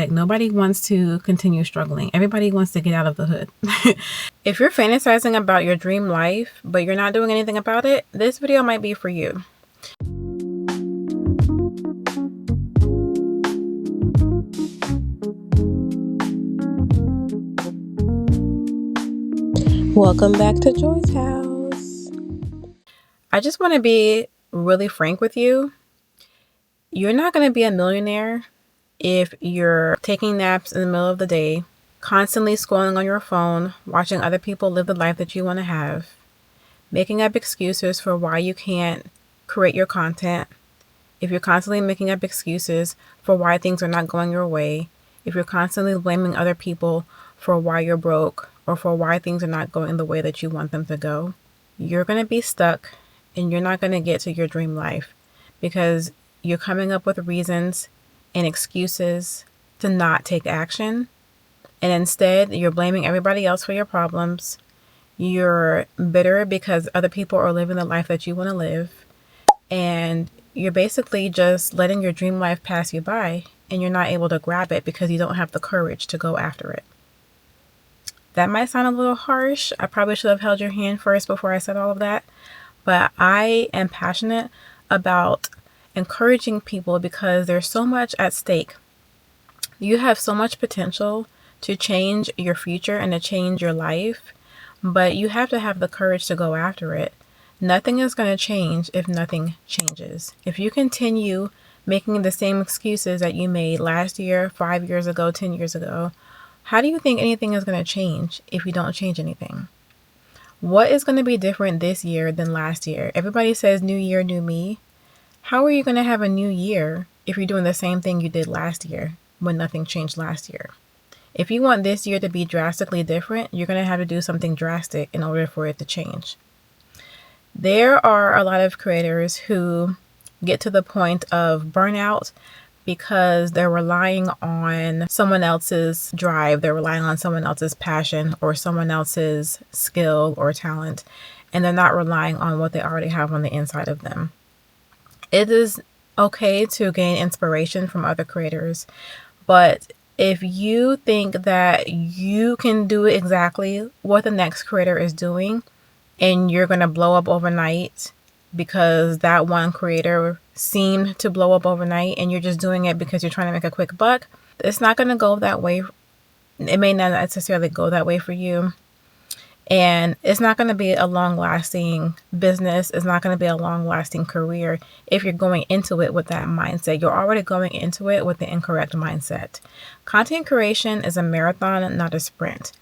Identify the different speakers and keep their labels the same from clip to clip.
Speaker 1: Like, nobody wants to continue struggling. Everybody wants to get out of the hood. If you're fantasizing about your dream life, but you're not doing anything about it, this video might be for you. Welcome back to Joy's house. I just want to be really frank with you. You're not going to be a millionaire if you're taking naps in the middle of the day, constantly scrolling on your phone, watching other people live the life that you want to have, making up excuses for why you can't create your content, if you're constantly making up excuses for why things are not going your way, if you're constantly blaming other people for why you're broke or for why things are not going the way that you want them to go, you're going to be stuck and you're not going to get to your dream life because you're coming up with reasons and excuses to not take action. And instead, you're blaming everybody else for your problems. You're bitter because other people are living the life that you want to live. And you're basically just letting your dream life pass you by and you're not able to grab it because you don't have the courage to go after it. That might sound a little harsh. I probably should have held your hand first before I said all of that. But I am passionate about encouraging people because there's so much at stake. You have so much potential to change your future and to change your life, but you have to have the courage to go after it. Nothing is going to change if nothing changes. If you continue making the same excuses that you made last year, 5 years ago, 10 years ago, how do you think anything is going to change if you don't change anything? What is going to be different this year than last year? Everybody says new year, new me. How are you going to have a new year if you're doing the same thing you did last year when nothing changed last year? If you want this year to be drastically different, you're going to have to do something drastic in order for it to change. There are a lot of creators who get to the point of burnout because they're relying on someone else's drive, they're relying on someone else's passion or someone else's skill or talent, and they're not relying on what they already have on the inside of them. It is okay to gain inspiration from other creators, but if you think that you can do exactly what the next creator is doing and you're going to blow up overnight because that one creator seemed to blow up overnight and you're just doing it because you're trying to make a quick buck, it's not going to go that way. It may not necessarily go that way for you. And it's not going to be a long-lasting business. It's not going to be a long-lasting career if you're going into it with that mindset. You're already going into it with the incorrect mindset. Content creation is a marathon, not a sprint.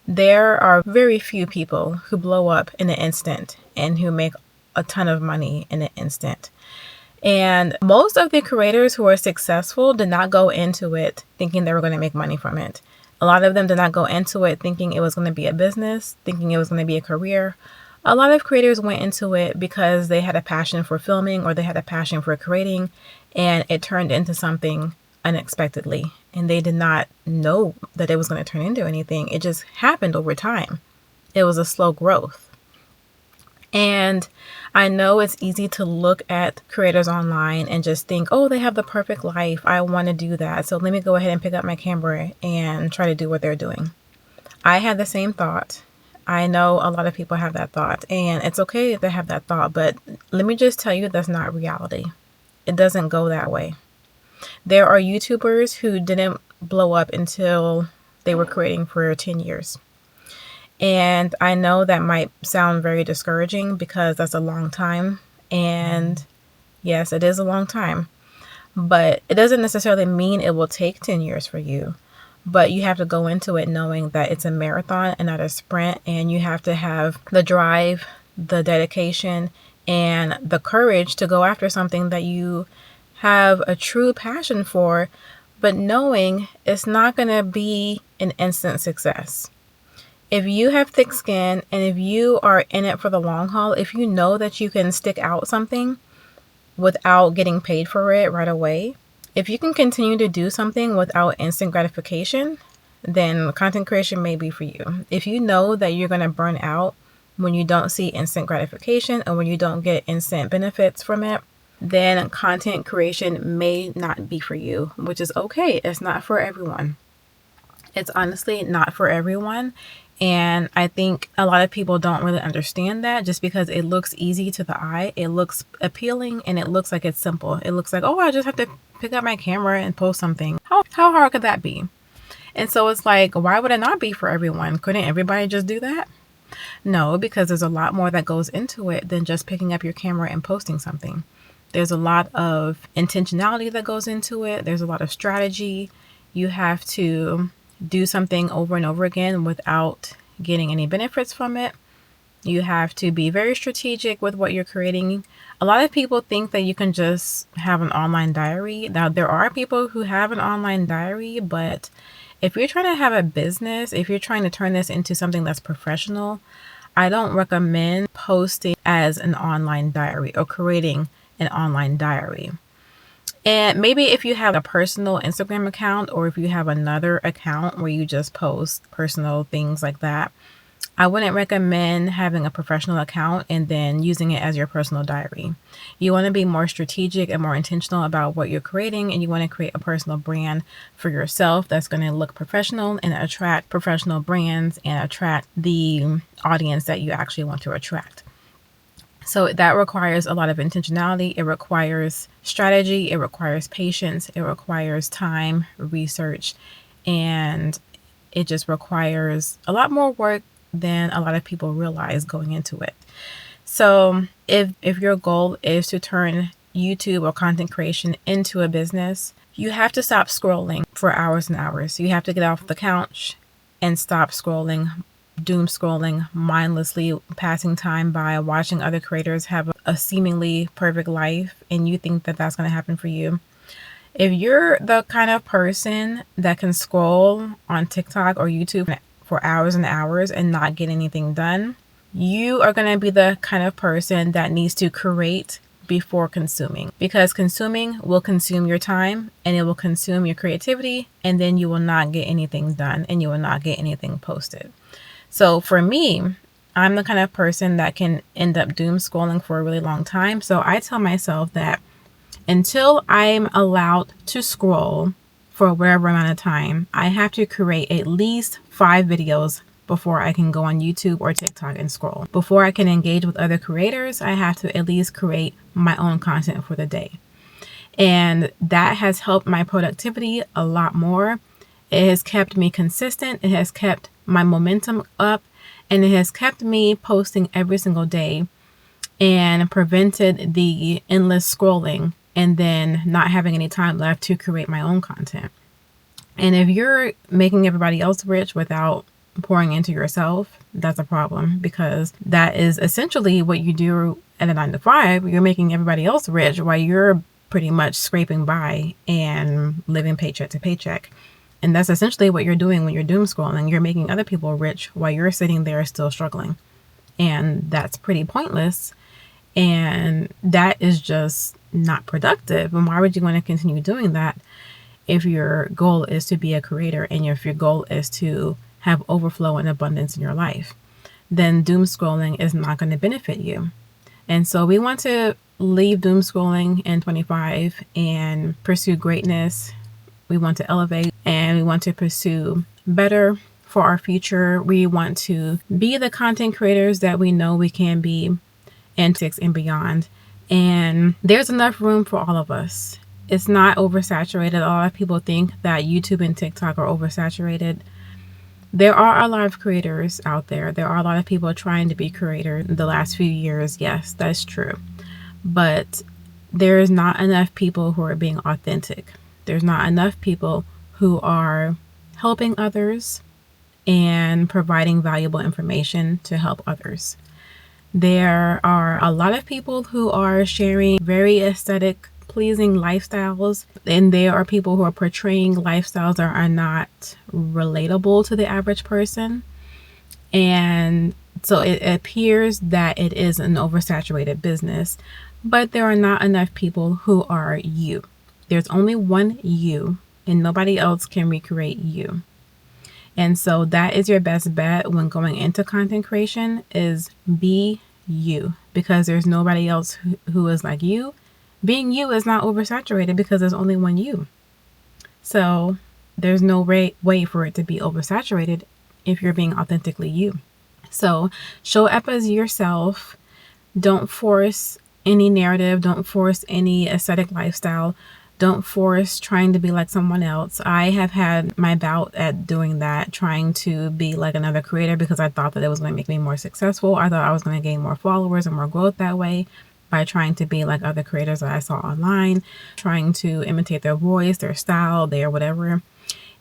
Speaker 1: There are very few people who blow up in an instant and who make a ton of money in an instant. And most of the creators who are successful did not go into it thinking they were going to make money from it. A lot of them did not go into it thinking it was going to be a business, thinking it was going to be a career. A lot of creators went into it because they had a passion for filming or they had a passion for creating, and it turned into something unexpectedly. And they did not know that it was going to turn into anything. It just happened over time. It was a slow growth. And I know it's easy to look at creators online and just think, oh, they have the perfect life. I want to do that. So let me go ahead and pick up my camera and try to do what they're doing. I had the same thought. I know a lot of people have that thought, and it's okay if they have that thought, but let me just tell you that's not reality. It doesn't go that way. There are YouTubers who didn't blow up until they were creating for 10 years. And I know that might sound very discouraging because that's a long time. And yes, it is a long time. But it doesn't necessarily mean it will take 10 years for you. But you have to go into it knowing that it's a marathon and not a sprint. And you have to have the drive, the dedication, and the courage to go after something that you have a true passion for, but knowing it's not going to be an instant success. If you have thick skin and if you are in it for the long haul, if you know that you can stick out something without getting paid for it right away, if you can continue to do something without instant gratification, then content creation may be for you. If you know that you're going to burn out when you don't see instant gratification and when you don't get instant benefits from it, then content creation may not be for you, which is okay. It's not for everyone. It's honestly not for everyone. And I think a lot of people don't really understand that just because it looks easy to the eye. It looks appealing and it looks like it's simple. It looks like, oh, I just have to pick up my camera and post something. How hard could that be? And so it's like, why would it not be for everyone? Couldn't everybody just do that? No, because there's a lot more that goes into it than just picking up your camera and posting something. There's a lot of intentionality that goes into it. There's a lot of strategy. You have to do something over and over again without getting any benefits from it. You have to be very strategic with what you're creating. A lot of people think that you can just have an online diary. Now, there are people who have an online diary, but if you're trying to have a business, if you're trying to turn this into something that's professional, I don't recommend posting as an online diary or creating an online diary. And maybe if you have a personal Instagram account, or if you have another account where you just post personal things like that, I wouldn't recommend having a professional account and then using it as your personal diary. You want to be more strategic and more intentional about what you're creating, and you want to create a personal brand for yourself that's going to look professional and attract professional brands and attract the audience that you actually want to attract. So that requires a lot of intentionality. It requires strategy. It requires patience. It requires time, research, and it just requires a lot more work than a lot of people realize going into it. So if your goal is to turn YouTube or content creation into a business, you have to stop scrolling for hours and hours. You have to get off the couch and stop scrolling, doom scrolling, mindlessly passing time by, watching other creators have a seemingly perfect life, and you think that that's going to happen for you. If you're the kind of person that can scroll on TikTok or YouTube for hours and hours and not get anything done, you are going to be the kind of person that needs to create before consuming, because consuming will consume your time and it will consume your creativity, and then you will not get anything done and you will not get anything posted. So for me, I'm the kind of person that can end up doom scrolling for a really long time. So I tell myself that until I'm allowed to scroll for whatever amount of time, I have to create at least 5 videos before I can go on YouTube or TikTok and scroll. Before I can engage with other creators, I have to at least create my own content for the day. And that has helped my productivity a lot more. It has kept me consistent. It has kept my momentum up, and it has kept me posting every single day and prevented the endless scrolling and then not having any time left to create my own content. And if you're making everybody else rich without pouring into yourself, that's a problem, because that is essentially what you do at a 9-to-5. You're making everybody else rich while you're pretty much scraping by and living paycheck to paycheck. And that's essentially what you're doing when you're doom scrolling. You're making other people rich while you're sitting there still struggling. And that's pretty pointless. And that is just not productive. And why would you want to continue doing that if your goal is to be a creator and if your goal is to have overflow and abundance in your life? Then doom scrolling is not going to benefit you. And so we want to leave doom scrolling in 25 and pursue greatness. We want to elevate and we want to pursue better for our future. We want to be the content creators that we know we can be, and 6 and beyond. And there's enough room for all of us. It's not oversaturated. A lot of people think that YouTube and TikTok are oversaturated. There are a lot of creators out there. There are a lot of people trying to be creators in the last few years. Yes, that's true. But there is not enough people who are being authentic. There's not enough people who are helping others and providing valuable information to help others. There are a lot of people who are sharing very aesthetic, pleasing lifestyles, and there are people who are portraying lifestyles that are not relatable to the average person. And so it appears that it is an oversaturated business, but there are not enough people who are you. There's only one you, and nobody else can recreate you. And so that is your best bet when going into content creation, is be you, because there's nobody else who is like you. being you is not oversaturated because there's only one you. So there's no way for it to be oversaturated if you're being authentically you. So show up as yourself. Don't force any narrative. Don't force any aesthetic lifestyle. Don't force trying to be like someone else. I have had my bout at doing that, trying to be like another creator because I thought that it was going to make me more successful. I thought I was going to gain more followers and more growth that way by trying to be like other creators that I saw online, trying to imitate their voice, their style, their whatever.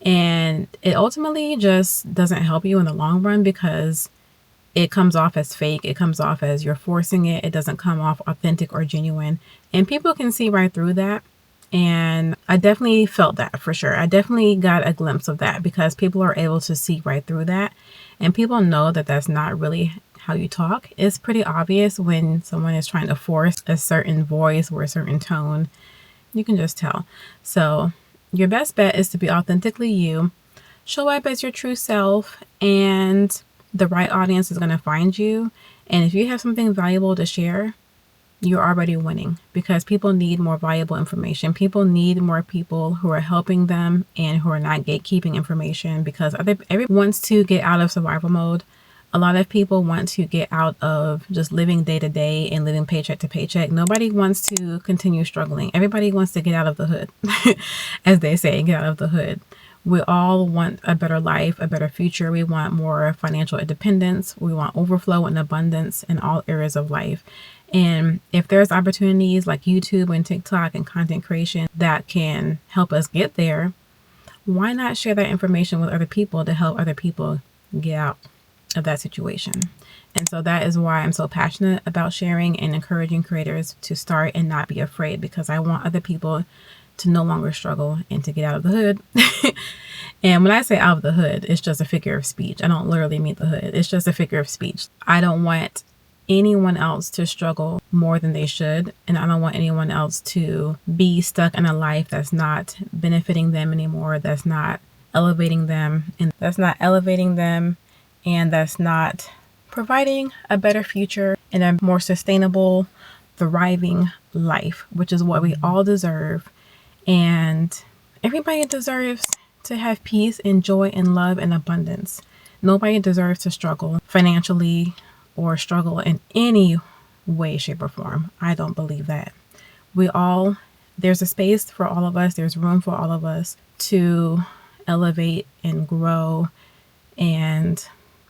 Speaker 1: And it ultimately just doesn't help you in the long run because it comes off as fake. It comes off as you're forcing it. It doesn't come off authentic or genuine. And people can see right through that. And I definitely felt that for sure. I definitely got a glimpse of that because people are able to see right through that. And people know that that's not really how you talk. It's pretty obvious when someone is trying to force a certain voice or a certain tone. You can just tell. So your best bet is to be authentically you. Show up as your true self, and the right audience is going to find you. And if you have something valuable to share, you're already winning because people need more valuable information. People need more people who are helping them and who are not gatekeeping information because everyone wants to get out of survival mode. A lot of people want to get out of just living day to day and living paycheck to paycheck. Nobody wants to continue struggling. Everybody wants to get out of the hood, as they say, get out of the hood. We all want a better life, a better future. We want more financial independence. We want overflow and abundance in all areas of life. And if there's opportunities like YouTube and TikTok and content creation that can help us get there, why not share that information with other people to help other people get out of that situation? And so that is why I'm so passionate about sharing and encouraging creators to start and not be afraid, because I want other people to no longer struggle and to get out of the hood. And when I say out of the hood, it's just a figure of speech. I don't literally mean the hood. It's just a figure of speech. I don't want anyone else to struggle more than they should. And I don't want anyone else to be stuck in a life that's not benefiting them anymore, that's not elevating them, and that's not providing a better future and a more sustainable, thriving life, which is what we all deserve. And everybody deserves to have peace and joy and love and abundance. Nobody deserves to struggle financially or struggle in any way, shape, or form. I don't believe that. There's a space for all of us. There's room for all of us to elevate and grow and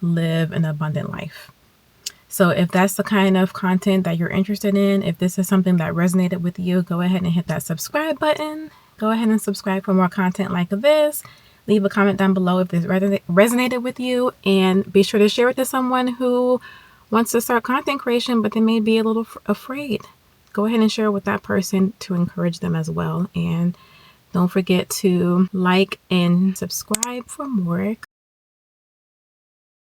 Speaker 1: live an abundant life. So if that's the kind of content that you're interested in, if this is something that resonated with you, go ahead and hit that subscribe button. Go ahead and subscribe for more content like this. Leave a comment down below if this resonated with you, and be sure to share it to someone who wants to start content creation, but they may be a little afraid. Go ahead and share it with that person to encourage them as well. And don't forget to like and subscribe for more